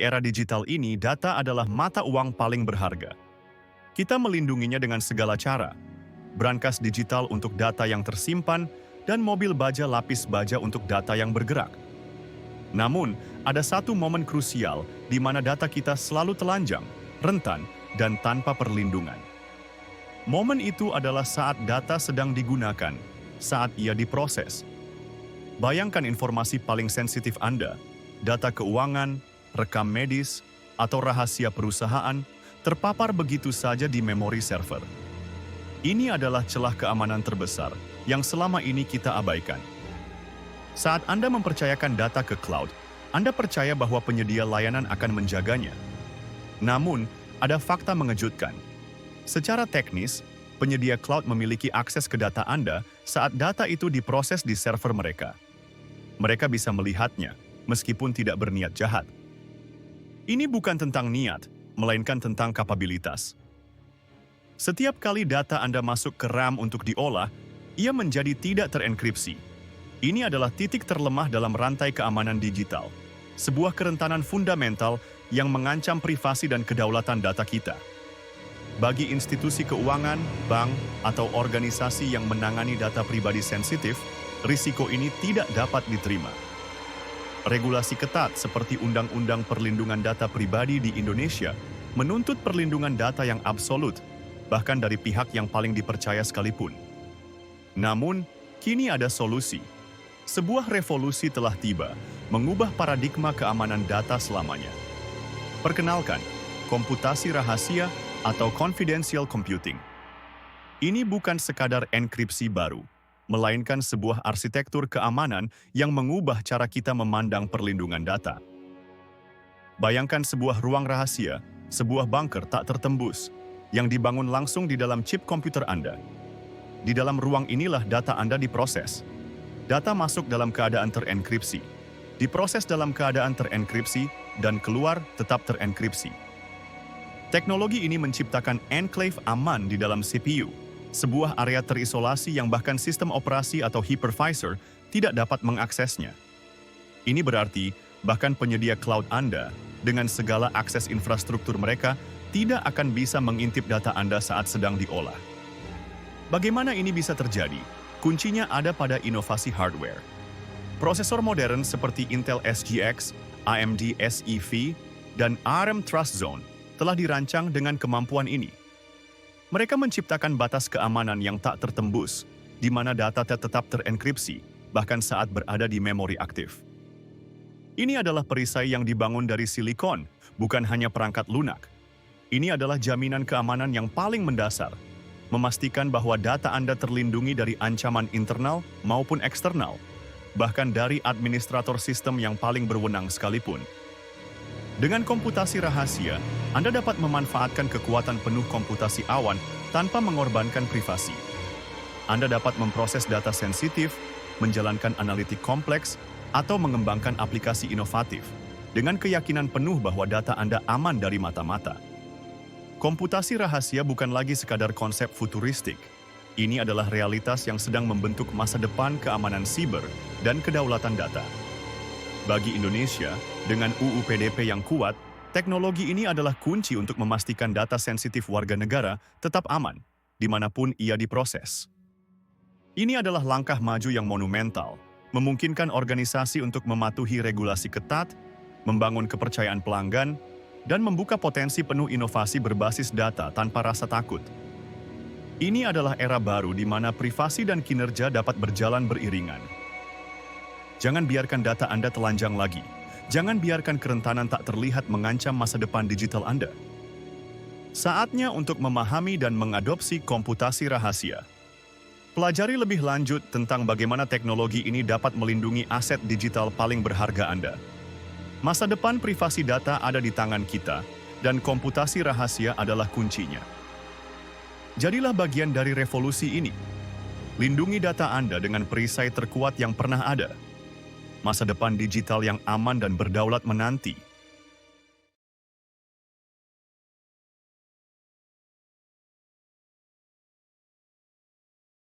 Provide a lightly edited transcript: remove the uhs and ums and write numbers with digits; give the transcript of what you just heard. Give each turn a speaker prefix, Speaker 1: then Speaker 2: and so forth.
Speaker 1: era digital ini, data adalah mata uang paling berharga. Kita melindunginya dengan segala cara. Brankas digital untuk data yang tersimpan, dan mobil baja lapis baja untuk data yang bergerak. Namun, ada satu momen krusial di mana data kita selalu telanjang, rentan, dan tanpa perlindungan. Momen itu adalah saat data sedang digunakan, saat ia diproses. Bayangkan informasi paling sensitif Anda, data keuangan, rekam medis, atau rahasia perusahaan, terpapar begitu saja di memori server. Ini adalah celah keamanan terbesar yang selama ini kita abaikan. Saat Anda mempercayakan data ke cloud, Anda percaya bahwa penyedia layanan akan menjaganya. Namun, ada fakta mengejutkan. Secara teknis, penyedia cloud memiliki akses ke data Anda saat data itu diproses di server mereka. Mereka bisa melihatnya, meskipun tidak berniat jahat. Ini bukan tentang niat, melainkan tentang kapabilitas. Setiap kali data Anda masuk ke RAM untuk diolah, ia menjadi tidak terenkripsi. Ini adalah titik terlemah dalam rantai keamanan digital, sebuah kerentanan fundamental yang mengancam privasi dan kedaulatan data kita. Bagi institusi keuangan, bank, atau organisasi yang menangani data pribadi sensitif, risiko ini tidak dapat diterima. Regulasi ketat seperti Undang-Undang Perlindungan Data Pribadi di Indonesia menuntut perlindungan data yang absolut, bahkan dari pihak yang paling dipercaya sekalipun. Namun, kini ada solusi. Sebuah revolusi telah tiba, mengubah paradigma keamanan data selamanya. Perkenalkan, komputasi rahasia atau confidential computing. Ini bukan sekadar enkripsi baru, melainkan sebuah arsitektur keamanan yang mengubah cara kita memandang perlindungan data. Bayangkan sebuah ruang rahasia, sebuah bunker tak tertembus, yang dibangun langsung di dalam chip komputer Anda. Di dalam ruang inilah data Anda diproses. Data masuk dalam keadaan terenkripsi, diproses dalam keadaan terenkripsi, dan keluar tetap terenkripsi. Teknologi ini menciptakan enclave aman di dalam CPU, sebuah area terisolasi yang bahkan sistem operasi atau hypervisor tidak dapat mengaksesnya. Ini berarti bahkan penyedia cloud Anda, dengan segala akses infrastruktur mereka, tidak akan bisa mengintip data Anda saat sedang diolah. Bagaimana ini bisa terjadi? Kuncinya ada pada inovasi hardware. Prosesor modern seperti Intel SGX, AMD SEV, dan ARM TrustZone telah dirancang dengan kemampuan ini. Mereka menciptakan batas keamanan yang tak tertembus, di mana data tetap terenkripsi, bahkan saat berada di memori aktif. Ini adalah perisai yang dibangun dari silikon, bukan hanya perangkat lunak. Ini adalah jaminan keamanan yang paling mendasar, memastikan bahwa data Anda terlindungi dari ancaman internal maupun eksternal, bahkan dari administrator sistem yang paling berwenang sekalipun. Dengan komputasi rahasia, Anda dapat memanfaatkan kekuatan penuh komputasi awan tanpa mengorbankan privasi. Anda dapat memproses data sensitif, menjalankan analitik kompleks, atau mengembangkan aplikasi inovatif dengan keyakinan penuh bahwa data Anda aman dari mata-mata. Komputasi rahasia bukan lagi sekadar konsep futuristik. Ini adalah realitas yang sedang membentuk masa depan keamanan siber dan kedaulatan data. Bagi Indonesia, dengan UU PDP yang kuat, teknologi ini adalah kunci untuk memastikan data sensitif warga negara tetap aman, dimanapun ia diproses. Ini adalah langkah maju yang monumental, memungkinkan organisasi untuk mematuhi regulasi ketat, membangun kepercayaan pelanggan, dan membuka potensi penuh inovasi berbasis data tanpa rasa takut. Ini adalah era baru di mana privasi dan kinerja dapat berjalan beriringan. Jangan biarkan data Anda telanjang lagi. Jangan biarkan kerentanan tak terlihat mengancam masa depan digital Anda. Saatnya untuk memahami dan mengadopsi komputasi rahasia. Pelajari lebih lanjut tentang bagaimana teknologi ini dapat melindungi aset digital paling berharga Anda. Masa depan privasi data ada di tangan kita, dan komputasi rahasia adalah kuncinya. Jadilah bagian dari revolusi ini. Lindungi data Anda dengan perisai terkuat yang pernah ada. Masa depan digital yang aman dan berdaulat menanti.